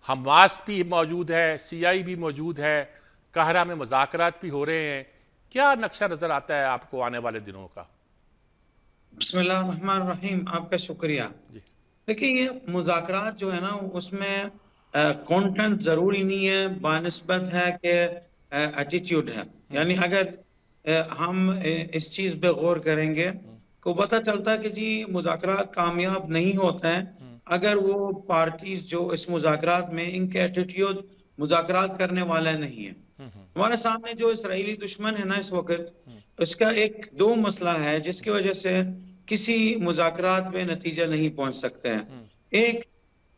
Hamas بھی موجود ہے، سی آئی بھی موجود ہے، قاہرہ میں مذاکرات بھی ہو رہے ہیں. کیا نقشہ نظر آتا ہے آپ کو آنے والے دنوں کا؟ بسم اللہ الرحمن الرحیم. آپ کا شکریہ. جی دیکھیں یہ مذاکرات جو ہے نا اس میں کانٹینٹ ضروری نہیں ہے بانسبت ہے کہ ایٹیٹیوڈ ہے. یعنی اگر ہم اس چیز پہ غور کریں گے کو پتہ چلتا ہے کہ جی مذاکرات کامیاب نہیں ہوتا ہے اگر وہ پارٹیز جو اس مذاکرات میں ان کے ایٹیٹیوڈ مذاکرات کرنے والا نہیں ہے. ہمارے سامنے جو اسرائیلی دشمن ہے نا اس وقت اس کا ایک دو مسئلہ ہے جس کی وجہ سے کسی مذاکرات میں نتیجہ نہیں پہنچ سکتے ہیں. ایک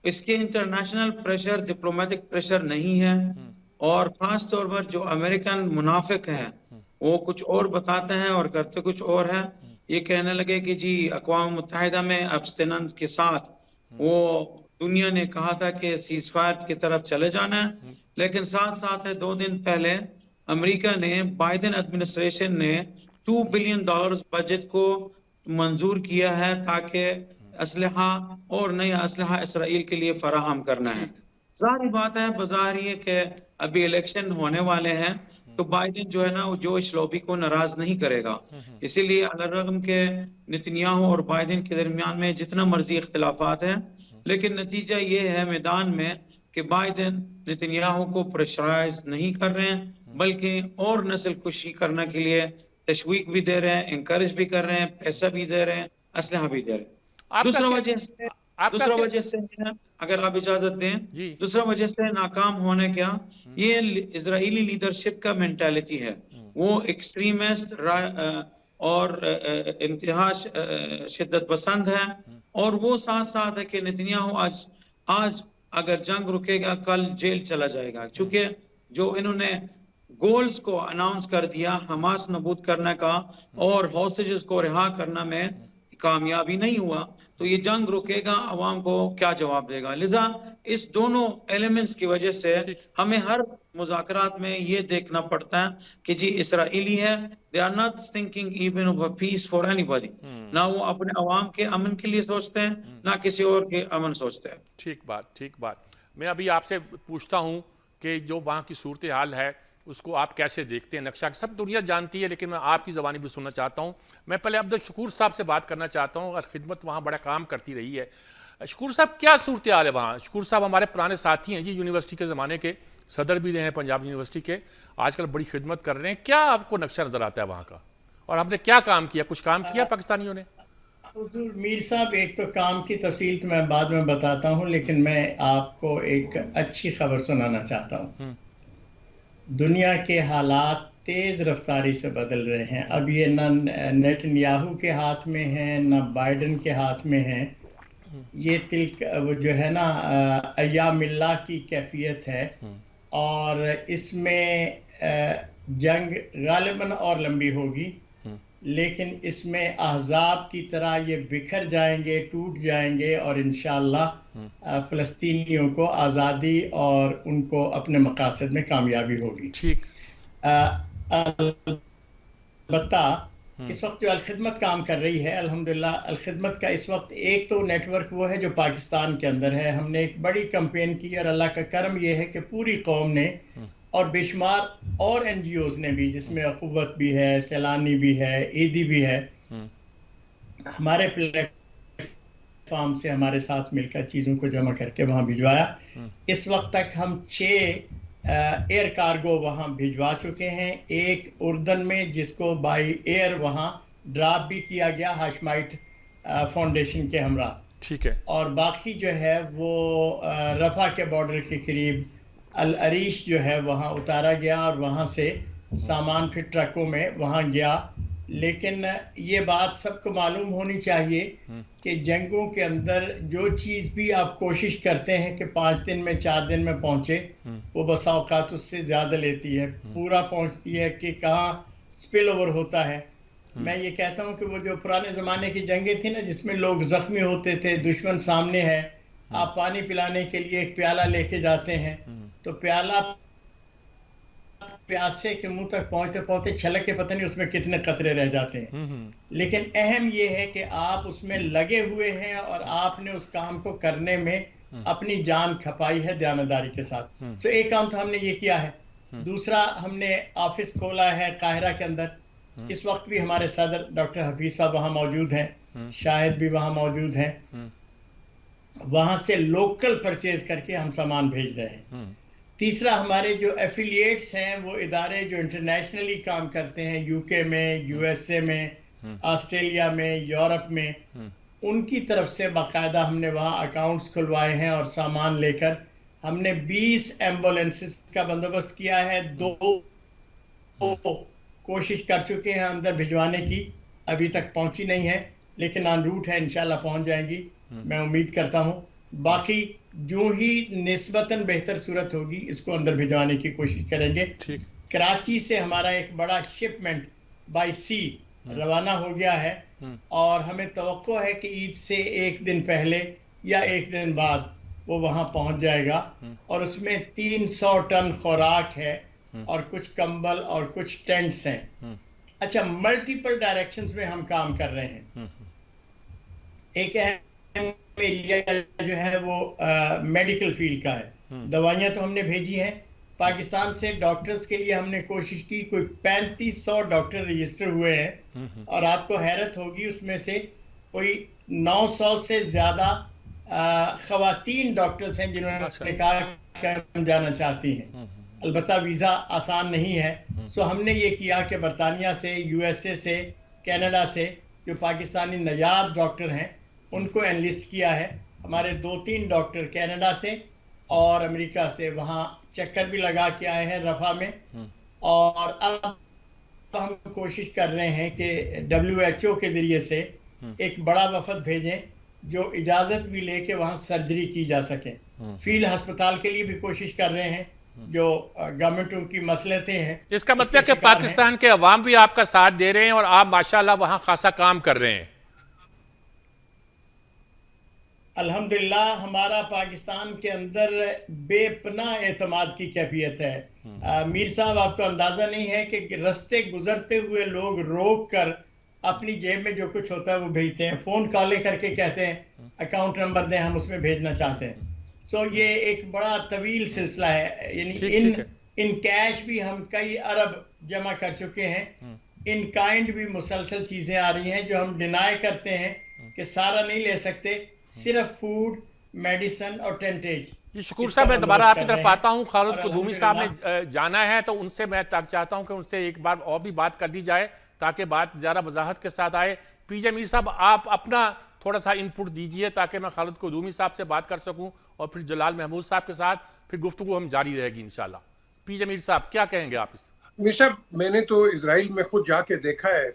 اس کے انٹرنیشنل پریشر ڈپلومیٹک پریشر نہیں ہے اور خاص طور پر جو امریکن منافق ہیں وہ کچھ اور بتاتے ہیں اور کرتے کچھ اور ہے. یہ کہنے لگے کہ جی اقوام متحدہ میں ابسٹیننس کے ساتھ وہ دنیا نے کہا تھا کہ سیز فائر کی طرف چلے جانا ہے لیکن ساتھ ساتھ ہے 2 دن پہلے امریکہ نے بائیڈن ایڈمنسٹریشن نے $2 بلین بجٹ کو منظور کیا ہے تاکہ اسلحہ اور نیا اسلحہ اسرائیل کے لیے فراہم کرنا ہے. ظاہری بات ہے بظاہر یہ کہ ابھی الیکشن ہونے والے ہیں تو بائیڈن جو ہے نا وہ جوش لوبی کو ناراض نہیں کرے گا. اسی لیے علیرغم کے نتنیاہو اور بائیڈن کے درمیان میں جتنا مرضی اختلافات ہیں لیکن نتیجہ یہ ہے میدان میں کہ بائیڈن نتنیاہو کو پریشرائز نہیں کر رہے ہیں بلکہ اور نسل کشی کرنے کے لیے تشویق بھی دے رہے ہیں، انکریج بھی کر رہے ہیں، پیسہ بھی دے رہے ہیں، اسلحہ بھی دے رہے ہیں. آپ کا کیا دوسرا وجہ سے اگر آپ اجازت دیں جی دوسرا وجہ سے ناکام ہونے کیا یہ اسرائیلی لیڈرشپ کا مینٹالٹی ہے. وہ ایکسٹریمسٹ اور انتہا شدت پسند ہے اور وہ ساتھ ساتھ ہے کہ نتنیاہو آج اگر جنگ رکے گا کل جیل چلا جائے گا چونکہ جو انہوں نے گولز کو اناؤنس کر دیا حماس نابود کرنے کا اور ہاسٹیجز کو رہا کرنا میں کامیابی نہیں ہوا تو یہ جنگ رکے گا عوام کو کیا جواب دے گا. لذا اس دونوں ایلیمنٹس کی وجہ سے ٹھیک ہمیں ہر مذاکرات میں یہ دیکھنا پڑتا ہے کہ جی اسرائیلی ہے they are not thinking even of a peace for anybody. نہ وہ اپنے عوام کے امن کے لیے سوچتے ہیں نہ کسی اور کے امن سوچتے ہیں. ٹھیک بات. میں ابھی آپ سے پوچھتا ہوں کہ جو وہاں کی صورتحال ہے اس کو آپ کیسے دیکھتے ہیں؟ نقشہ سب دنیا جانتی ہے لیکن میں آپ کی زبانی بھی سننا چاہتا ہوں. میں پہلے عبدالشکور صاحب سے بات کرنا چاہتا ہوں اور خدمت وہاں بڑا کام کرتی رہی ہے. شکور صاحب کیا صورتحال ہے وہاں؟ شکور صاحب ہمارے پرانے ساتھی ہیں جی، یونیورسٹی کے زمانے کے صدر بھی رہے ہیں پنجاب یونیورسٹی کے، آج کل بڑی خدمت کر رہے ہیں. کیا آپ کو نقشہ نظر آتا ہے وہاں کا اور ہم نے کیا کام کیا؟ کچھ کام کیا پاکستانیوں نے؟ حضور میر صاحب ایک تو کام کی تفصیل تو میں بعد میں بتاتا ہوں لیکن میں آپ کو ایک اچھی خبر سنانا چاہتا ہوں. دنیا کے حالات تیز رفتاری سے بدل رہے ہیں. اب یہ نہ نیتنیاہو کے ہاتھ میں ہیں نہ بائیڈن کے ہاتھ میں ہیں. یہ وہ جو ہے نا ایام اللہ کی کیفیت ہے اور اس میں جنگ غالباً اور لمبی ہوگی لیکن اس میں احزاب کی طرح یہ بکھر جائیں گے، ٹوٹ جائیں گے اور انشاءاللہ فلسطینیوں کو آزادی اور ان کو اپنے مقاصد میں کامیابی ہوگی. ٹھیک. البتہ اس وقت جو الخدمت کام کر رہی ہے الحمدللہ الخدمت کا اس وقت ایک تو نیٹ ورک وہ ہے جو پاکستان کے اندر ہے. ہم نے ایک بڑی کمپین کی اور اللہ کا کرم یہ ہے کہ پوری قوم نے اور بے شمار اور این جی اوز نے بھی جس میں اخوت بھی ہے، سیلانی بھی ہے، عیدی بھی ہے، ہمارے پلیٹ فارم سے ہمارے ساتھ مل کر چیزوں کو جمع کر کے وہاں بھجوایا. اس وقت تک ہم 6 ایئر کارگو وہاں بھجوا چکے ہیں. ایک اردن میں جس کو بائی ایئر وہاں ڈراپ بھی کیا گیا ہاشمائٹ فاؤنڈیشن کے ہمراہ. ٹھیک ہے. اور باقی جو ہے وہ رفح کے بارڈر کے قریب العریش جو ہے وہاں اتارا گیا اور وہاں سے سامان پھر ٹرکوں میں وہاں گیا. لیکن یہ بات سب کو معلوم ہونی چاہیے کہ جنگوں کے اندر جو چیز بھی آپ کوشش کرتے ہیں کہ 5 دن میں 4 دن میں پہنچے وہ بسا اوقات اس سے زیادہ لیتی ہے. پورا پہنچتی ہے کہ کہاں سپل اوور ہوتا ہے. میں یہ کہتا ہوں کہ وہ جو پرانے زمانے کی جنگیں تھیں نا جس میں لوگ زخمی ہوتے تھے، دشمن سامنے ہے، آپ پانی پلانے کے لیے ایک پیالہ لے کے جاتے ہیں تو پیالہ پیاسے کے منہ تک پہنچتے پہنچتے چھلک کے پتہ نہیں اس میں کتنے قطرے رہ جاتے ہیں. لیکن اہم یہ ہے کہ آپ اس میں لگے ہوئے ہیں اور آپ نے اس کام کو کرنے میں اپنی جان کھپائی ہے دیانتداری کے ساتھ. تو ایک کام تو ہم نے یہ کیا ہے. دوسرا ہم نے آفس کھولا ہے قاہرہ کے اندر. اس وقت بھی ہمارے صدر ڈاکٹر حفیظ صاحب وہاں موجود ہیں, شاہد بھی وہاں موجود ہیں. وہاں سے لوکل پرچیز کر کے ہم سامان بھیج رہے ہیں. تیسرا ہمارے جو ایفیلیٹس ہیں وہ ادارے جو انٹرنیشنلی کام کرتے ہیں, یو کے میں, یو ایس اے میں, آسٹریلیا میں, یورپ میں, ان کی طرف سے باقاعدہ ہم نے وہاں اکاؤنٹس کھلوائے ہیں اور سامان لے کر ہم نے 20 ایمبولینسز کا بندوبست کیا ہے. 2 کوشش کر چکے ہیں اندر بھجوانے کی, ابھی تک پہنچی نہیں ہے لیکن آن روٹ ہے, انشاءاللہ پہنچ جائیں گی میں امید کرتا ہوں. باقی جو ہی نسبتاً بہتر صورت ہوگی اس کو اندر بھجوانے کی کوشش کریں گے. کراچی سے ہمارا ایک بڑا شپمنٹ بائی سی روانہ ہو گیا ہے اور ہمیں توقع ہے کہ عید سے ایک دن پہلے یا ایک دن بعد وہ وہاں پہنچ جائے گا, اور اس میں 300 ٹن خوراک ہے اور کچھ کمبل اور کچھ ٹینٹس ہیں. اچھا, ملٹیپل ڈائریکشنز میں ہم کام کر رہے ہیں. ایک ایریا جو ہے وہ میڈیکل فیلڈ کا ہے. دوائیاں تو ہم نے بھیجی ہیں پاکستان سے. ڈاکٹرز کے لیے ہم نے کوشش کی, کوئی 3500 ڈاکٹر رجسٹر ہوئے ہیں اور آپ کو حیرت ہوگی اس میں سے کوئی 900 سے زیادہ خواتین ڈاکٹرز ہیں جنہوں نے کہا کہ ہم جانا چاہتی ہیں. البتہ ویزا آسان نہیں ہے. سو ہم نے یہ کیا کہ برطانیہ سے, یو ایس اے سے, کینیڈا سے جو پاکستانی نایاب ڈاکٹر ہیں ان کو انلسٹ کیا ہے. ہمارے 2-3 ڈاکٹر کینیڈا سے اور امریکہ سے وہاں چکر بھی لگا کے آئے ہیں رفح میں, اور اب ہم کوشش کر رہے ہیں کہ WHO کے ذریعے سے ایک بڑا وفد بھیجیں جو اجازت بھی لے کے وہاں سرجری کی جا سکے. فیلڈ ہسپتال کے لیے بھی کوشش کر رہے ہیں جو گورنمنٹوں کی مصلحتیں ہیں. اس کا مطلب کہ پاکستان کے عوام بھی آپ کا ساتھ دے رہے ہیں اور آپ ماشاءاللہ وہاں خاصا کام کر رہے ہیں. الحمدللہ ہمارا پاکستان کے اندر بے پناہ اعتماد کی کیفیت ہے. میر صاحب, آپ کو اندازہ نہیں ہے کہ رستے گزرتے ہوئے لوگ روک کر اپنی جیب میں جو کچھ ہوتا ہے وہ بھیجتے ہیں. فون کالیں کر کے کہتے ہیں اکاؤنٹ نمبر دیں, ہم اس میں بھیجنا چاہتے ہیں. سو یہ ایک بڑا طویل سلسلہ ہے. یعنی ان کیش بھی ہم کئی ارب جمع کر چکے ہیں. ان کائنڈ بھی مسلسل چیزیں آ رہی ہیں جو ہم ڈینائی کرتے ہیں کہ سارا نہیں لے سکتے, صرف فوڈ, میڈیسن اور ٹینٹیج. شکور صاحب, میں دوبارہ آپ کی طرف آتا ہوں. خالد قدومی صاحب نے جانا ہے تو ان سے میں چاہتا ہوں کہ ان سے ایک بار اور بھی بات کر دی جائے تاکہ بات زیادہ وضاحت کے ساتھ آئے. پی جے میر صاحب, آپ اپنا تھوڑا سا ان پٹ دیجئے تاکہ میں خالد قدومی صاحب سے بات کر سکوں اور پھر جلال محمود صاحب کے ساتھ پھر گفتگو ہم جاری رہے گی انشاءاللہ. پی جے میر صاحب, کیا کہیں گے آپ اس؟ میر صاحب, میں نے تو اسرائیل میں خود جا کے دیکھا ہے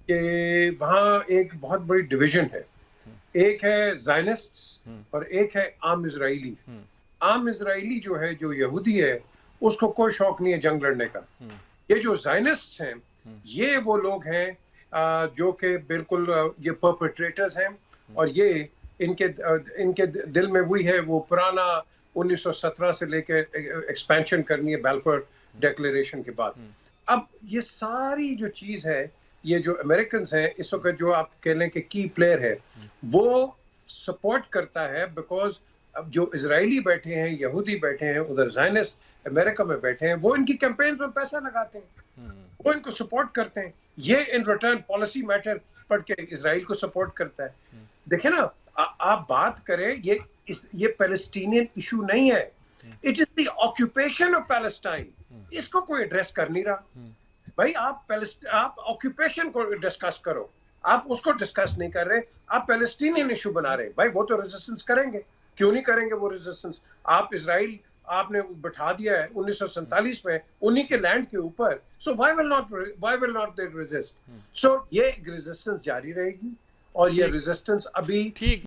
کہ وہاں ایک بہت بڑی ڈویژن ہے. ایک ہے زائنسٹس اور ایک ہے عام اسرائیلی. عام اسرائیلی جو ہے, جو یہودی ہے, اس کو کوئی شوق نہیں ہے جنگ لڑنے کا. یہ جو زائنسٹس ہیں یہ وہ لوگ ہیں جو کہ بالکل یہ پرپیٹریٹرز ہیں, اور یہ ان کے دل میں وہی ہے وہ پرانا 1917 سے لے کے ایکسپینشن کرنی ہے بیلفور ڈیکلیریشن کے بعد. اب یہ ساری جو چیز ہے, یہ جو امریکنز ہیں اس وقت جو آپ کہہ لیں کہ کی پلیئر ہے, وہ سپورٹ کرتا ہے بیکاز اب جو اسرائیلی بیٹھے ہیں, یہودی بیٹھے ہیں, ادھر زائنسٹ امریکہ میں بیٹھے ہیں, وہ ان کی کیمپینز میں پیسہ لگاتے ہیں, وہ ان کو سپورٹ کرتے ہیں. یہ ان ریٹرن پالیسی میٹر پڑھ کے اسرائیل کو سپورٹ کرتا ہے. دیکھیں نا, آپ بات کریں, یہ پیلسٹینین ایشو نہیں ہے, it is the occupation of Palestine. اس کو کوئی ایڈریس کر نہیں رہا. بھائی آپ آکوپیشن کو ڈسکس کرو, آپ اس کو ڈسکس نہیں کر رہے, آپ پیلسٹینین ایشو بنا رہے. بھائی وہ تو ریزسٹنس کریں گے, کیوں نہیں کریں گے وہ ریزسٹنس؟ آپ اسرائیل آپ نے بٹھا دیا ہے 1947 میں انہی کے لینڈ کے اوپر, سو why will not they resist? سو یہ ریزسٹنس جاری رہے گی, اور یہ ریزسٹنس ابھی